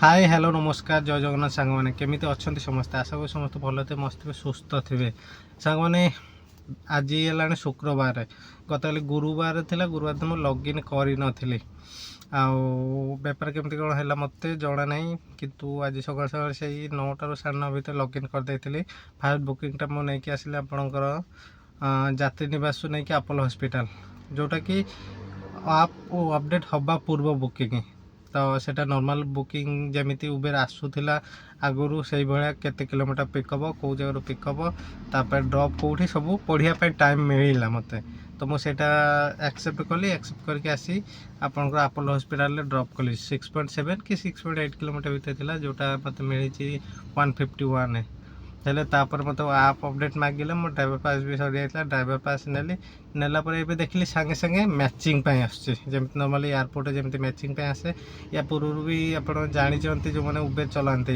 Hi hello नमस्कार जय जगन्नाथ सांग मैंने केमी अच्छा समस्ते आशा करी समस्त भल थे मस्त थे सुस्थ थे सांग मैंने आज है शुक्रवार गत गुरुवार थिला गुरुवार दिन लॉगिन करी नथिली बेपार केमती कौन है मत जना ना किंतु आज सकाल सकाल से 9टा 9:30 भितर लॉगिन करदे फास्ट बुकिंगटा मुझे आसिली आपणकर जात्री निवास नहीं अपोलो हॉस्पिटल जोटा कि आप अपडेट हवा पूर्व बुकिंग तो सेटा नॉर्मल बुकिंग जमीती उबेर आसूला आगुरी से भाया केते किलोमीटर पिकअप कौ जगह पिकअप तापर ड्रॉप कौटी सब पढ़ाई टाइम मिलला मत तो मुझे एक्सेप्ट कली एक्सेप्ट करके आसी आपंकर अपोलो हॉस्पिटल ड्रॉप कली 6.7 कि 6.8 किलोमीटर भितर थिला जोटा मत मिली 151 हेल्ले तापर मत आप अपडेट मागिले मो ड्राइवर पास भी सरी जाता ड्राइवर पास नेली नेला देखिली सांगे सांगे मैचिंग आसमी नॉर्मली एयरपोर्ट जमी मैचिंग आसे या पूर्व भी आप जानते जो मैंने उबेर चलाते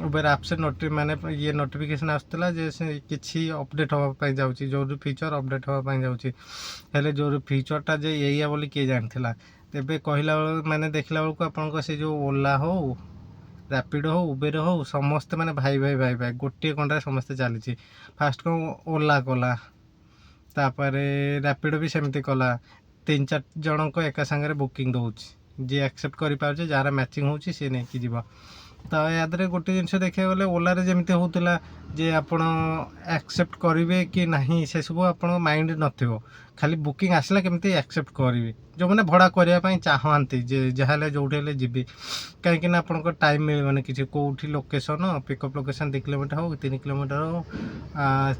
उबेर आप से माने ये नोटिफिकेशन आसला किसी अपडेट हाँपाई जाऊँगी जो फीचर अपडेट हाँपाई जाऊँगी जो फीचरटा जे या बोली किए जाना तेरे कहला माने देखला बेलू आप जो ओला हो रैपिडो हो उबेर हो समस्ते माने भाई भाई भाई भाई गोटे कंट्रा समस्ते चली फास्ट कौन ओला कला तापर रैपिडो भी सेमती कला 3-4 जन को एका सांगे बुकिंग दौर जी एक्सेप्ट कर जार मैचिंग हो सी नहीं जीव तो यादरे गोटे जिन देखा गले ओलार जमी होता जे आप एक्सेप्ट करेंगे कि नहीं से सब आप माइंड न खाली बुकिंग आसला केमती एक्सेप्ट करेंगे जो मैंने भड़ा करने चाहती जहाँ जो जी कहीं आप टाइम मिलने किसी कौटी लोकेशन पिकअप लोकेशन 2 किलोमीटर हो 3 किलोमीटर हो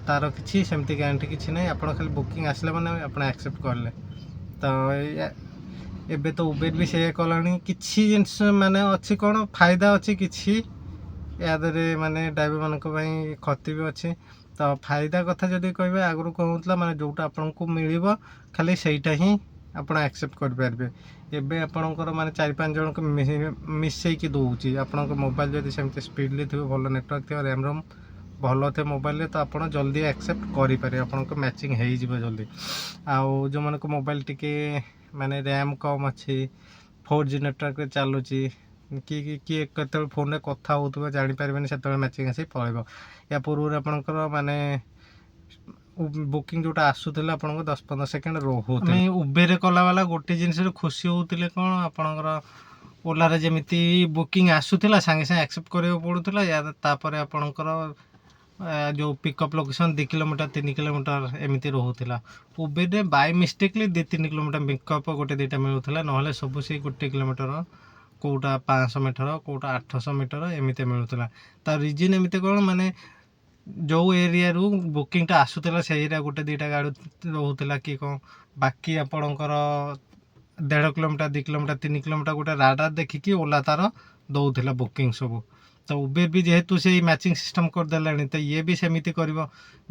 तार किसी सेमती गारंटी किसी ना आप खाली बुकिंग आसला मैंने आप एक्सेप्ट कले तो एबे तो उबेर भी से कलानी किसी जिनस माने अच्छी कौन फायदा अच्छी किसी यादरे माने ड्राइवर मान क्षति भी अच्छी तो फायदा कथा जदि कह आगु कहूला माने जोटा आपको मिल खाली सहीटा ही आप एक्सेप्ट करेंगे एबे आपणकर माने 4-5 जन को मिसईकी दूसरी आप मोबाइल जब सेमती स्पीडली थी भल नेटवर्क थी रैम रोम भल थे मोबाइल तो आप जल्दी एक्सेप्ट करेंगे आप मैचिंग हो जल्दी आउ जो मन को मोबाइल टिके माने रैम कम अच्छी 4G नेटवर्क चलुची किए केत फोन में कथा हो जापारे से मैचिंग आसी पड़े या पूर्व आपंकर माने बुकिंग जोटा आसूला आप 10-15 सेकेंड रोते उबेर कला वाला गोटे जिन खुशी होते कौन आपंकर ओलार जमीती बुकिंग आसूला सांगे सांगे एक्सेप्ट करा पड़ूला या तापर आपंकर जो पिकअप लोकेशन 2 किलोमीटर 3 किलोमीटर एमती रोला Uber by mistakely 2-3 kilometre pickup गोटे 2टा मिलूला ना सब से 1 किलोमीटर कौटा 500 मीटर कौटा 800 मीटर एमती मिलूला तार रिजन एमती कौन माने जो एरिया रू बुकिंगटा आसूला से एरिया गोटे 2टा गाड़ी रोला कि कौन बाकी आपणकर 1.5 किलोमीटर 2 किलोमीटर 3 किलोमीटर गोटे राडार देखिकी ओला तार दौला बुकिंग सब तो उबेर भी जेहेतु से मैचिंग सिस्टम करदे तो ये भी सेमती कर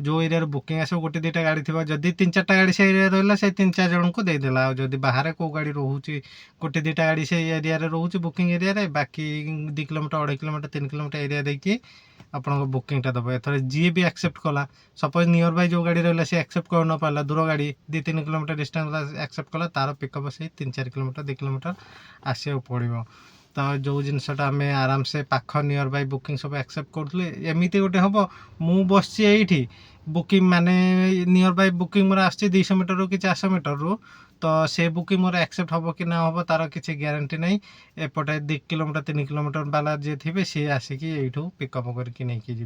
जो एरिया बुकिंग आस गोटे 2टा गाड़ी थी जदि 3-4टा गाड़ी से एरिया रहा से 3-4 जन को देदेला जदि बाहर कौ गाड़ी रोचे गोटे 2टा गाड़ी से एरिया रोचे बुकिंग एरिया बाकी 2 किलोमीटर 2.5 किलोमीटर 3 किलोमीटर एरिया देखिए आप बुकिंगटा दब एथर जी भी एक्सेप्ट कला सपोज नियर बाय जो गाड़ी रहा से एक्सेप्ट कर न पाला दूर गाड़ी 2-3 किलोमीटर डिस्टेंस एक्सेप्ट कला तार पिकअप से 3-4 किलोमीटर 2 किलोमीटर आसा पड़ो तो जो जिनसटा आम आराम से पाख नियर बाय बुकिंग सब एक्सेप्ट करूँ एमती गोटे हम मु बस ये बुकिंग माने नियर बाय बुकिंग मोर आस 200 मीटर रू कि 400 मीटर रू तो से बुकिंग मोर एक्सेप्ट हम कि ना हम तार किसी ग्यारंटी नहीं एपटे 2 किलोमीटर 3 किलोमीटर बाला जी थे सी आसिक यू पिकअप करके नहीं जी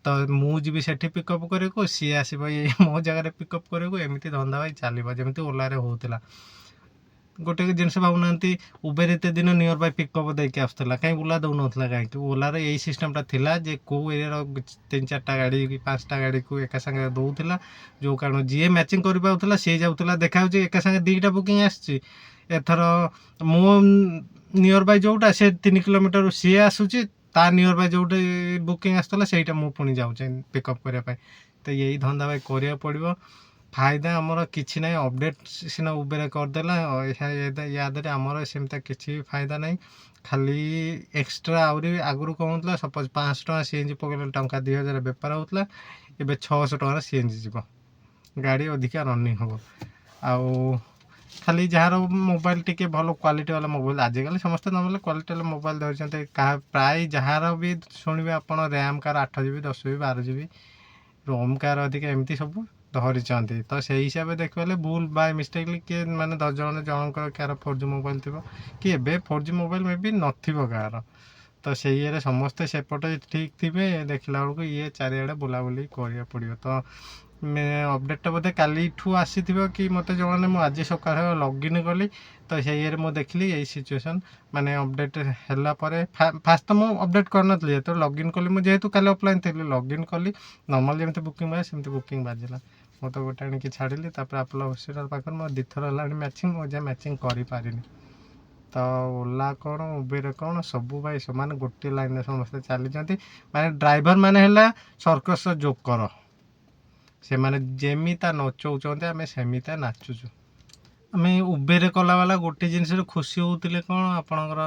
तो मुझे से पिकअप कर सी आस मो जगह पिकअप करमती धंदा भाई चलो जमी ओलारे होता गोटे जिनस भावना उबेर एत दिन नियर बाय पिकअप देके आसला कहीं ओला दौन कहीं ओलार यही सिस्टमटा थिला जे कौ एरिया 3-4टा गाड़ी कि 5टा गाड़ी को एका संगे दौला जो कारण जी मैचिंग कर पाला सी जाऊला देखा एका संगे 2टा बुकिंग आसची एथर मो नियर बाय जोटा से 3 किलोमीटर सी आसूची ता नियर बाय जो बुकिंग आसला से पुणी जाऊे पिकअप करने तो यही धंदा भाई करा पड़ो फायदा आमर किसी ना अपडेट सीना उबेर करदेला याद आमर सेमता किसी फायदा नहीं खाली एक्सट्रा आहरी आगु कहूला सपोज 500 टଙ୍କା सीएनजी पकड़े टंका 2000 बेपार होता एवं 600 टଙ୍କା सीएनजी जीव गाड़ी अधिका रनिंग हम आउ ଖାଲି ଯାହାର ମୋବାଇଲ ଟିକେ ଭଲ କ୍ୱାଲିଟି ବାଲା ମୋବାଇଲ, ଆଜିକାଲି ସମସ୍ତେ ନର୍ମାଲି କ୍ୱାଲିଟି ବାଲା ମୋବାଇଲ ଧରିଛନ୍ତି। ପ୍ରାୟ ଯାହାର ବି ଶୁଣିବେ ଆପଣ ର୍ୟାମ୍ କାହାର 8 GB 10 GB 12 GB, ରୋମ୍ କାହାର ଅଧିକା, ଏମିତି ସବୁ ଧରିଛନ୍ତି। ତ ସେଇ ହିସାବରେ ଦେଖିଲେ ଭୁଲ ବାଇ ମିଷ୍ଟେକଲି କିଏ ମାନେ 10 ଜଣ ଜଣଙ୍କର କାହାର 4G ମୋବାଇଲ ଥିବ, କି ଏବେ 4G ମୋବାଇଲ ମେ ବି ନଥିବ କାହାର। ତ ସେଇ ଇଏରେ ସମସ୍ତେ ସେପଟେ ଠିକ୍ ଥିବେ, ଦେଖିଲା ବେଳକୁ ଇଏ ଚାରିଆଡ଼େ ବୁଲାବୁଲି କରିବାକୁ ପଡ଼ିବ। ତ ଅପଡ଼େଟ୍ଟା ବୋଧେ କାଲିଠୁ ଆସିଥିବ କି ମୋତେ ଜଣାନି, ମୁଁ ଆଜି ସକାଳେ ଲଗ୍ଇନ୍ କଲି ତ ସେଇ ଇଏରେ ମୁଁ ଦେଖିଲି ଏଇ ସିଚୁଏସନ୍। ମାନେ ଅପଡ଼େଟ୍ ହେଲା ପରେ ଫାଷ୍ଟ ତ ମୁଁ ଅପଡ଼େଟ୍ କରିନଥିଲି, ଯେତେବେଳେ ଲଗ୍ଇନ୍ କଲି, ମୁଁ ଯେହେତୁ କାଲି ଅଫଲାଇନ୍ ଥିଲି ଲଗ୍ଇନ୍ କଲି, ନର୍ମାଲ୍ ଯେମିତି ବୁକିଂ ବାଜେ ସେମିତି ବୁକିଂ ବାଜିଲା। ମୁଁ ତ ଗୋଟେ ଆଣିକି ଛାଡ଼ିଲି, ତାପରେ ଆପଲ୍ ଅଫିସର ପାଖରେ ମୋର 2 ଥର ହେଲାଣି ମ୍ୟାଚିଂ, ମୁଁ ଯାଏ ମ୍ୟାଚିଂ କରିପାରିନି। ତ ଓଲା କ'ଣ ଉବେର କ'ଣ ସବୁ ଭାଇ ସେମାନେ ଗୋଟିଏ ଲାଇନ୍ରେ ସମସ୍ତେ ଚାଲିଛନ୍ତି। ମାନେ ଡ୍ରାଇଭର ମାନେ ହେଲା ସର୍କସ ଜୋକର, ସେମାନେ ଯେମିତା ନଚଉଛନ୍ତି ଆମେ ସେମିତା ନାଚୁଛୁ। ଆମେ ଉବେର କଲାବାଲା ଗୋଟେ ଜିନିଷରେ ଖୁସି ହେଉଥିଲେ କ'ଣ, ଆପଣଙ୍କର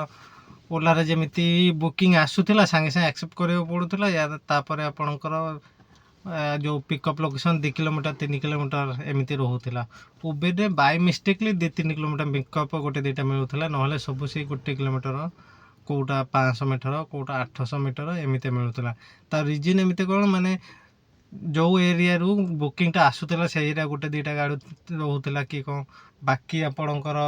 ଓଲାରେ ଯେମିତି ବୁକିଂ ଆସୁଥିଲା ସାଙ୍ଗେ ସାଙ୍ଗେ ଆକ୍ସେପ୍ଟ କରିବାକୁ ପଡ଼ୁଥିଲା, ତାପରେ ଆପଣଙ୍କର ଯେଉଁ ପିକଅପ୍ ଲୋକେସନ୍ 2 କିଲୋମିଟର 3 କିଲୋମିଟର ଏମିତି ରହୁଥିଲା। ଉବେରରେ ବାଇ ମିଷ୍ଟେକଲି 2-3 କିଲୋମିଟର ପିକଅପ୍ ଗୋଟେ ଦୁଇଟା ମିଳୁଥିଲା, ନହେଲେ ସବୁ ସେଇ 1 କିଲୋମିଟର, କେଉଁଟା 500 ମିଟର, କେଉଁଟା 800 ମିଟର ଏମିତି ମିଳୁଥିଲା। ତା ରିଜିନ୍ ଏମିତି କ'ଣ, ମାନେ ଯେଉଁ ଏରିଆରୁ ବୁକିଂଟା ଆସୁଥିଲା ସେଇ ଏରିଆ ଗୋଟେ ଦୁଇଟା ଗାଡ଼ି ରହୁଥିଲା କି କ'ଣ, ବାକି ଆପଣଙ୍କର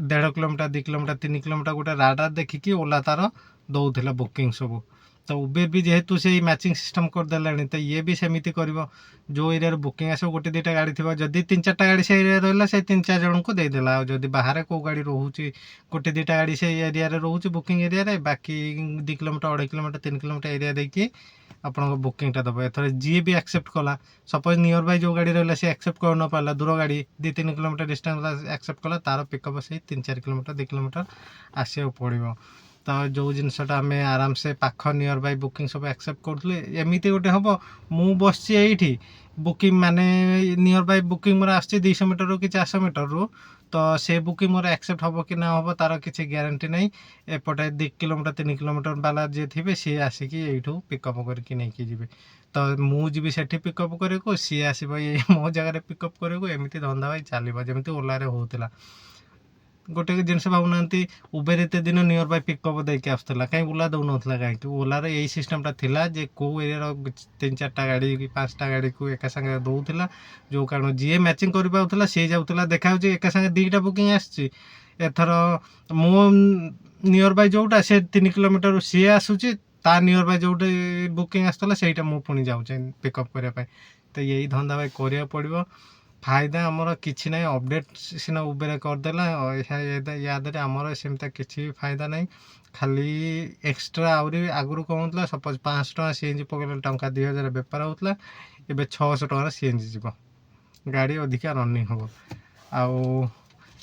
1.5 କିଲୋମିଟର 2 କିଲୋମିଟର 3 କିଲୋମିଟର ଗୋଟେ ରାଡାର ଦେଖିକି ଓଲା ତାର ଦେଉଥିଲା ବୁକିଂ ସବୁ। ତ ଉବେର ବି ଯେହେତୁ ସେଇ ମ୍ୟାଚିଂ ସିଷ୍ଟମ୍ କରିଦେଲାଣି, ତ ଇଏ ବି ସେମିତି କରିବ। ଯେଉଁ ଏରିଆରେ ବୁକିଂ ଆସିବ ଗୋଟେ ଦୁଇଟା ଗାଡ଼ି ଥିବ, ଯଦି 3-4ଟା ଗାଡ଼ି ସେଇ ଏରିଆରେ ରହିଲା ସେ 3-4 ଜଣଙ୍କୁ ଦେଇଦେଲା। ଆଉ ଯଦି ବାହାରେ କେଉଁ ଗାଡ଼ି ରହୁଛି, ଗୋଟେ ଦୁଇଟା ଗାଡ଼ି ସେଇ ଏରିଆରେ ରହୁଛି ବୁକିଂ ଏରିଆରେ, ବାକି 2 କିଲୋମିଟର 2.5 କିଲୋମିଟର 3 କିଲୋମିଟର ଏରିଆ ଦେଇକି ଆପଣଙ୍କ ବୁକିଂଟା ଦେବ। ଏଥର ଯିଏ ବି ଆକ୍ସେପ୍ଟ କଲା, ସପୋଜ ନିୟର ବାଇ ଯେଉଁ ଗାଡ଼ି ରହିଲା ସେ ଆକ୍ସେପ୍ଟ କରିନପାରିଲା, ଦୂର ଗାଡ଼ି 2-3 କିଲୋମିଟର ଡିଷ୍ଟାନ୍ସ ଆକ୍ସେପ୍ଟ କଲା, ତାର ପିକଅପ୍ ସେଇ 3-4 କିଲୋମିଟର 2 କିଲୋମିଟର ଆସିବାକୁ ପଡ଼ିବ। ତ ଯେଉଁ ଜିନିଷଟା ଆମେ ଆରାମସେ ପାଖ ନିୟର ବାଇ ବୁକିଂ ସବୁ ଆକ୍ସେପ୍ଟ କରୁଥିଲେ, ଏମିତି ଗୋଟେ ହେବ ମୁଁ ବସିଛି ଏଇଠି ବୁକିଂ, ମାନେ ନିୟର ବାଇ ବୁକିଂ ମୋର ଆସୁଛି 200 ମିଟରରୁ କି 400 ମିଟରରୁ, ତ ସେ ବୁକିଂ ମୋର ଆକ୍ସେପ୍ଟ ହେବ କି ନା ହେବ ତାର କିଛି ଗ୍ୟାରେଣ୍ଟି ନାହିଁ। ଏପଟେ 2 କିଲୋମିଟର 3 କିଲୋମିଟର ବାଲା ଯିଏ ଥିବେ ସିଏ ଆସିକି ଏଇଠୁ ପିକଅପ୍ କରିକି ନେଇକି ଯିବେ। ତ ମୁଁ ଯିବି ସେଠି ପିକଅପ୍ କରିବାକୁ, ସିଏ ଆସିବ ଏଇ ମୋ ଜାଗାରେ ପିକଅପ୍ କରିବାକୁ, ଏମିତି ଧନ୍ଦା ଭାଇ ଚାଲିବ ଯେମିତି ଓଲାରେ ହେଉଥିଲା। ଗୋଟେ ଜିନିଷ ଭାବୁନାହାନ୍ତି, ଉବେର ଏତେ ଦିନ ନିୟର ବାଇ ପିକଅପ୍ ଦେଇକି ଆସୁଥିଲା, କାହିଁ ଓଲା ଦେଉନଥିଲା? କାହିଁକି ଓଲାର ଏଇ ସିଷ୍ଟମ୍ଟା ଥିଲା ଯେ କେଉଁ ଏରିଆର 3-4ଟା ଗାଡ଼ି କି 5ଟା ଗାଡ଼ିକୁ ଏକା ସାଙ୍ଗେ ଦେଉଥିଲା, ଯେଉଁ କାରଣ ଯିଏ ମ୍ୟାଚିଂ କରିପାରୁଥିଲା ସିଏ ଯାଉଥିଲା। ଦେଖାହେଉଛି ଏକା ସାଙ୍ଗେ 2ଟା ବୁକିଂ ଆସିଛି, ଏଥର ମୋ ନିୟର ବାଇ ଯେଉଁଟା ସେ 3 କିଲୋମିଟରରୁ ସିଏ ଆସୁଛି, ତା ନିୟର ବାଇ ଯେଉଁଠି ବୁକିଂ ଆସିଥିଲା ସେଇଟା ମୁଁ ପୁଣି ଯାଉଛି ପିକଅପ୍ କରିବା ପାଇଁ। ତ ଏଇ ଧନ୍ଦା ଭାଇ କରିବାକୁ ପଡ଼ିବ। ଫାଇଦା ଆମର କିଛି ନାହିଁ, ଅପଡ଼େଟ୍ ସିନା ଉବେର କରିଦେଲା, ୟାଦେହରେ ଆମର ସେମିତି କିଛି ଫାଇଦା ନାହିଁ। ଖାଲି ଏକ୍ସଟ୍ରା ଆହୁରି ଆଗରୁ କ'ଣ ହେଉଥିଲା, ସପୋଜ 500 ଟଙ୍କା CNG ପକେଇଲେ ଟଙ୍କା 2000 ବେପାର ହେଉଥିଲା, ଏବେ 600 ଟଙ୍କାର CNG ଯିବ, ଗାଡ଼ି ଅଧିକା ରନିଂ ହେବ। ଆଉ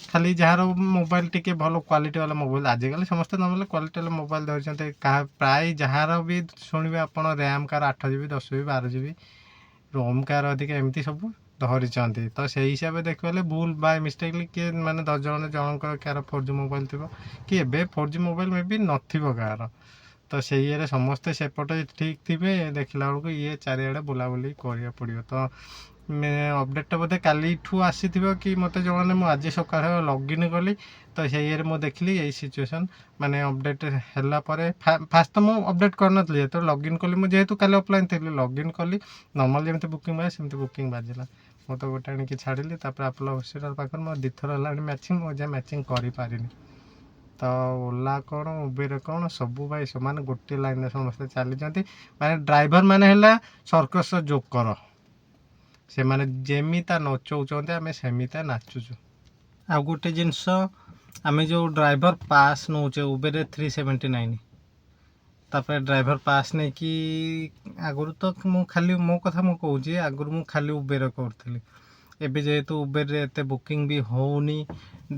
ଖାଲି ଯାହାର ମୋବାଇଲ ଟିକେ ଭଲ କ୍ୱାଲିଟି ବାଲା ମୋବାଇଲ, ଆଜିକାଲି ସମସ୍ତେ ନର୍ମାଲି କ୍ୱାଲିଟି ବାଲା ମୋବାଇଲ ଧରିଛନ୍ତି। ପ୍ରାୟ ଯାହାର ବି ଶୁଣିବେ ଆପଣ ର୍ୟାମ୍ କାହାର 8 GB 10 GB 12 GB, ରୋମ୍ କାହାର ଅଧିକା, ଏମିତି ସବୁ ଧରିଛନ୍ତି। ତ ସେଇ ହିସାବରେ ଦେଖିଲେ ଭୁଲ ବାଇ ମିଷ୍ଟେକଲି କିଏ ମାନେ 10 ଜଣ ଜଣଙ୍କର କାହାର 4G ମୋବାଇଲ ଥିବ, କି ଏବେ 4G ମୋବାଇଲ ମେ ବି ନଥିବ କାହାର। ତ ସେଇ ଇଏରେ ସମସ୍ତେ ସେପଟେ ଠିକ୍ ଥିବେ, ଦେଖିଲା ବେଳକୁ ଇଏ ଚାରିଆଡ଼େ ବୁଲାବୁଲି କରିବାକୁ ପଡ଼ିବ। ତ ଅପଡ଼େଟ୍ଟା ବୋଧେ କାଲିଠୁ ଆସିଥିବ କି ମୋତେ ଜଣାନି, ମୁଁ ଆଜି ସକାଳେ ଲଗ୍ଇନ୍ କଲି ତ ସେଇ ଇଏରେ ମୁଁ ଦେଖିଲି ଏଇ ସିଚୁଏସନ୍। ମାନେ ଅପଡ଼େଟ୍ ହେଲା ପରେ ଫାଷ୍ଟ ତ ମୁଁ ଅପଡ଼େଟ୍ କରିନଥିଲି, ଯେତେବେଳେ ଲଗ୍ଇନ୍ କଲି, ମୁଁ ଯେହେତୁ କାଲି ଅଫଲାଇନ୍ ଥିଲି ଲଗ୍ଇନ୍ କଲି, ନର୍ମାଲ୍ ଯେମିତି ବୁକିଂ ବାଜେ ସେମିତି ବୁକିଂ ବାଜିଲା। ମୁଁ ତ ଗୋଟେ ଆଣିକି ଛାଡ଼ିଲି, ତାପରେ ଆପଲ୍ ଅଫିସର ପାଖରେ ମୋର 2 ଥର ହେଲାଣି ମ୍ୟାଚିଂ, ମୁଁ ଯାଏ ମ୍ୟାଚିଂ କରିପାରିନି। ତ ଓଲା କ'ଣ ଉବେର କ'ଣ ସବୁ ଭାଇ ସେମାନେ ଗୋଟିଏ ଲାଇନ୍ରେ ସମସ୍ତେ ଚାଲିଛନ୍ତି। ମାନେ ଡ୍ରାଇଭର ମାନେ ହେଲା ସର୍କସ ଜୋକର, ସେମାନେ ଯେମିତା ନଚଉଛନ୍ତି ଆମେ ସେମିତା ନାଚୁଛୁ। ଆଉ ଗୋଟେ ଜିନିଷ, ଆମେ ଯେଉଁ ଡ୍ରାଇଭର ପାସ୍ ନେଉଛେ ଉବେରରେ 379, ତାପରେ ଡ୍ରାଇଭର ପାସ୍ ନେଇକି ଆଗରୁ ତ ମୁଁ ଖାଲି ମୋ କଥା ମୁଁ କହୁଛି, ଆଗରୁ ମୁଁ ଖାଲି ଉବେର କରୁଥିଲି। ଏବେ ଯେହେତୁ ଉବେରରେ ଏତେ ବୁକିଂ ବି ହେଉନି,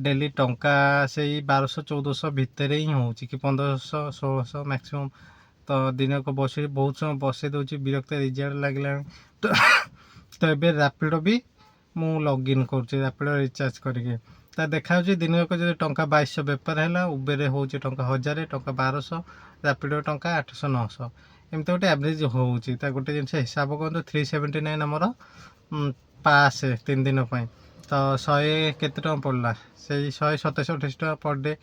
ଡେଲି ଟଙ୍କା ସେଇ 1200-1400 ଭିତରେ ହିଁ ହେଉଛି, କି 1500-1600 ମ୍ୟାକ୍ସିମମ୍। ତ ଦିନକ ବସି ବହୁତ ସମୟ ବସେଇ ଦେଉଛି, ବିରକ୍ତ ରିଜାଲ୍ଟ ଲାଗିଲାଣି। ତ ଏବେ ରାପିଡ଼ୋ ବି ମୁଁ ଲଗ୍ଇନ୍ କରୁଛି, ରାପିଡ଼ୋ ରିଚାର୍ଜ କରିକି। ତା ଦେଖାହେଉଛି ଦିନକ ଯଦି ଟଙ୍କା 2200 ବେପାର ହେଲା, ଉବେରରେ ହେଉଛି ଟଙ୍କା 1000, ଟଙ୍କା 1200, ରାପିଡ଼ୋ ଟଙ୍କା 800-900, ଏମିତି ଗୋଟେ ଆଭରେଜ ହେଉଛି। ତା ଗୋଟେ ଜିନିଷ ହିସାବ କରନ୍ତୁ, 379 ଆମର ପାସ୍ 3 ଦିନ ପାଇଁ, ତ 100 କେତେ ଟଙ୍କା ପଡ଼ିଲା, ସେଇ 127-28 ଟଙ୍କା ପର୍ ଡେ।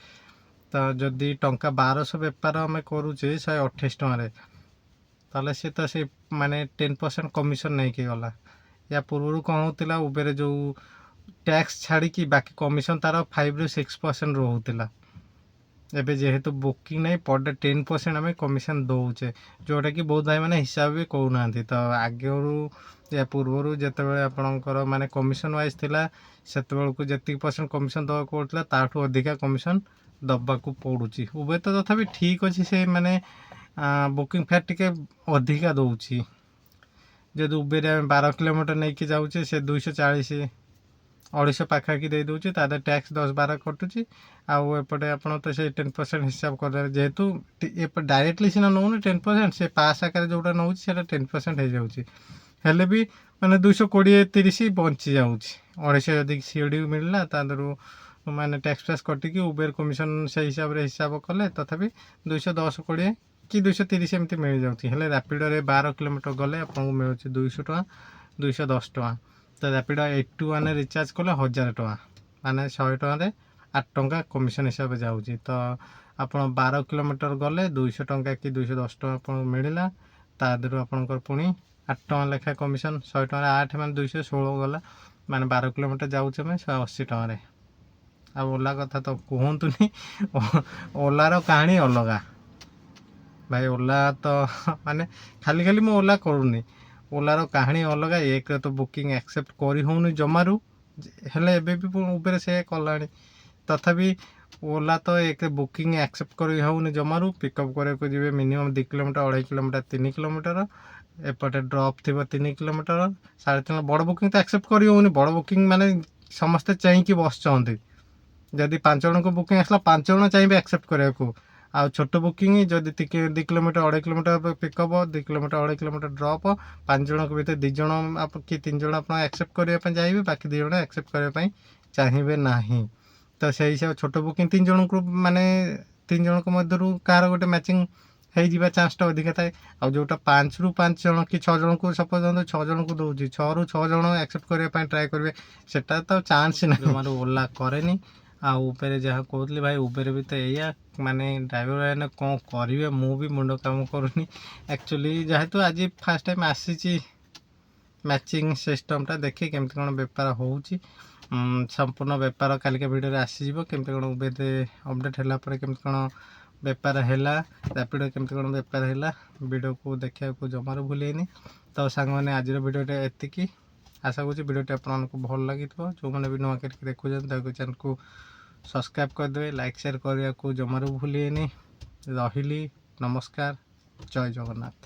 ତ ଯଦି ଟଙ୍କା 1200 ବେପାର ଆମେ କରୁଛେ 128 ଟଙ୍କାରେ, ତାହେଲେ ସେ ତ ସେ ମାନେ 10% କମିଶନ୍ ନେଇକି ଗଲା। ୟା ପୂର୍ବରୁ କ'ଣ ହେଉଥିଲା, ଉବେର ଯେଉଁ ଟ୍ୟାକ୍ସ ଛାଡ଼ିକି ବାକି କମିଶନ୍ ତାର 5-6% ରହୁଥିଲା। ଏବେ ଯେହେତୁ ବୁକିଂ ନାହିଁ, ପର୍ ଡେ 10% ଆମେ କମିଶନ୍ ଦେଉଛେ, ଯେଉଁଟାକି ବହୁତ ଭାଇମାନେ ହିସାବ ବି କରୁନାହାନ୍ତି। ତ ଆଗରୁ ୟା ପୂର୍ବରୁ ଯେତେବେଳେ ଆପଣଙ୍କର ମାନେ କମିଶନ୍ ୱାଇଜ୍ ଥିଲା, ସେତେବେଳକୁ ଯେତିକି ପରସେଣ୍ଟ କମିଶନ୍ ଦେବାକୁ ପଡ଼ୁଥିଲା ତାଠୁ ଅଧିକା କମିଶନ୍ ଦେବାକୁ ପଡ଼ୁଛି। ଉବେର ତ ତଥାପି ଠିକ୍ ଅଛି, ସେ ମାନେ ବୁକିଂ ଫେୟାର୍ ଟିକେ ଅଧିକା ଦେଉଛି। ଯଦି ଉବେର ଆମେ 12 କିଲୋମିଟର ନେଇକି ଯାଉଛେ, ସେ 240-250 ପାଖାପାଖି ଦେଇଦେଉଛି, ତା ଦେହରେ ଟ୍ୟାକ୍ସ 10-12 କଟୁଛି। ଆଉ ଏପଟେ ଆପଣ ତ ସେଇ 10% ହିସାବ କରିଦେବେ, ଯେହେତୁ ଏପଟେ ଡାଇରେକ୍ଟଲି ସିନା ନେଉନି 10%, ସେ ପାସ୍ ଆକାରରେ ଯେଉଁଟା ନେଉଛି ସେଇଟା 10% ହେଇଯାଉଛି। ହେଲେ ବି ମାନେ 220-30 ବଞ୍ଚି ଯାଉଛି। 250 ଯଦି ସିଓଡ଼ି ମିଳିଲା, ତା ଦେହରୁ ମାନେ ଟ୍ୟାକ୍ସ ଫ୍ୟାକ୍ସ କଟିକି ଉବେର କମିଶନ୍ ସେଇ ହିସାବରେ ହିସାବ କଲେ ତଥାପି 210-20 କି 230 ଏମିତି ମିଳିଯାଉଛି। ହେଲେ ରାପିଡ଼ୋରେ 12 କିଲୋମିଟର ଗଲେ ଆପଣଙ୍କୁ ମିଳୁଛି 200 ଟଙ୍କା, 210 ଟଙ୍କା। ତ ରାପିଡ଼ୋ 81 ରିଚାର୍ଜ କଲେ 1000 ଟଙ୍କା, ମାନେ 100 ଟଙ୍କାରେ 8 ଟଙ୍କା କମିଶନ୍ ହିସାବରେ ଯାଉଛି। ତ ଆପଣ 12 କିଲୋମିଟର ଗଲେ 200 ଟଙ୍କା କି 210 ଟଙ୍କା ଆପଣଙ୍କୁ ମିଳିଲା, ତା ଦେହରୁ ଆପଣଙ୍କର ପୁଣି 8 ଟଙ୍କା ଲେଖାଏଁ କମିଶନ୍। 100 ଟଙ୍କାରେ 8 ମାନେ 216 ଗଲା, ମାନେ 12 କିଲୋମିଟର ଯାଉଛେ ଆମେ 180 ଟଙ୍କାରେ। ଆଉ ଓଲା କଥା ତ କୁହନ୍ତୁନି, ଓଲାର କାହାଣୀ ଅଲଗା ଭାଇ। ଓଲା ତ ମାନେ ଖାଲି ମୁଁ ଓଲା କରୁନି, ଓଲାର କାହାଣୀ ଅଲଗା। ଏକରେ ତ ବୁକିଂ ଆକ୍ସେପ୍ଟ କରି ହେଉନି ଜମାରୁ, ହେଲେ ଏବେ ବି ଉବେର ସେ କଲାଣି। ତଥାପି ଓଲା ତ ଏକରେ ବୁକିଂ ଆକ୍ସେପ୍ଟ କରି ହେଉନି ଜମାରୁ। ପିକଅପ୍ କରିବାକୁ ଯିବେ ମିନିମମ୍ 2 କିଲୋମିଟର, 2.5 କିଲୋମିଟର, 3 କିଲୋମିଟର, ଏପଟେ ଡ୍ରପ୍ ଥିବ 3 କିଲୋମିଟର, 3.5। ବଡ଼ ବୁକିଂ ତ ଆକ୍ସେପ୍ଟ କରି ହେଉନି। ବଡ଼ ବୁକିଂ ମାନେ ସମସ୍ତେ ଚାହିଁକି ବସୁଛନ୍ତି। ଯଦି 5 ଜଣଙ୍କୁ ବୁକିଂ ଆସିଲା, 5 ଜଣ ଚାହିଁବେ ଆକ୍ସେପ୍ଟ କରିବାକୁ। ଆଉ ଛୋଟ ବୁକିଂ ଯଦି 2 kilometre, 2.5 kilometre pickup, 2 kilometre, 2.5 kilometre drop, 5 ଜଣଙ୍କ ଭିତରେ 2 ଜଣ କି 3 ଜଣ ଆପଣ ଆକ୍ସେପ୍ଟ କରିବା ପାଇଁ ଚାହିଁବେ, ବାକି 2 ଜଣ ଆକ୍ସେପ୍ଟ କରିବା ପାଇଁ ଚାହିଁବେ ନାହିଁ। ତ ସେଇ ହିସାବରେ ଛୋଟ ବୁକିଂ 3 ଜଣଙ୍କୁ ମାନେ 3 ଜଣଙ୍କ ମଧ୍ୟରୁ କାହାର ଗୋଟେ ମ୍ୟାଚିଂ ହେଇଯିବା ଚାନ୍ସଟା ଅଧିକା ଥାଏ। ଆଉ ଯେଉଁଟା 5ରୁ 5 ଜଣ କି 6 ଜଣଙ୍କୁ ସପୋଜ୍ 6 ଜଣଙ୍କୁ ଦେଉଛି, 6ରୁ 6 ଜଣ ଆକ୍ସେପ୍ଟ କରିବା ପାଇଁ ଟ୍ରାଏ କରିବେ, ସେଟା ତ ଚାନ୍ସ ନାହିଁ। ଜମାରୁ ଓଲା କରେନି। ଆଉ ଉବେର ଯାହା କହୁଥିଲି ଭାଇ, ଉବେର ବି ତ ଏଇଆ, ମାନେ ଡ୍ରାଇଭର ମାନେ କ'ଣ କରିବେ, ମୁଁ ବି ମୁଣ୍ଡ କାମ କରୁନି ଆକ୍ଚୁଆଲି। ଯେହେତୁ ଆଜି ଫାର୍ଷ୍ଟ ଟାଇମ୍ ଆସିଛି ମ୍ୟାଚିଂ ସିଷ୍ଟମ୍ଟା, ଦେଖି କେମିତି କ'ଣ ବେପାର ହେଉଛି। ସମ୍ପୂର୍ଣ୍ଣ ବେପାର କାଲିକା ଭିଡ଼ିଓରେ ଆସିଯିବ, କେମିତି କ'ଣ ଉବେରରେ ଅପଡ଼େଟ୍ ହେଲା ପରେ କେମିତି କ'ଣ ବେପାର ହେଲା, ରାପିଡ଼ୋ କେମିତି କ'ଣ ବେପାର ହେଲା, ଭିଡ଼ିଓକୁ ଦେଖିବାକୁ ଜମାରୁ ଭୁଲିନି। ତ ସାଙ୍ଗମାନେ ଆଜିର ଭିଡ଼ିଓଟା ଏତିକି। ଆଶା କରୁଛି ଭିଡ଼ିଓଟି ଆପଣମାନଙ୍କୁ ଭଲ ଲାଗିଥିବ। ଯେଉଁମାନେ ବି ନୂଆ କରିକି ଦେଖୁଛନ୍ତି ତାକୁ ଚ୍ୟାନେଲକୁ ସବସ୍କ୍ରାଇବ୍ କରିଦେବେ, ଲାଇକ୍ ସେୟାର କରିବାକୁ ଜମାରୁ ଭୁଲିବେନି। ରହିଲି, ନମସ୍କାର, ଜୟ ଜଗନ୍ନାଥ।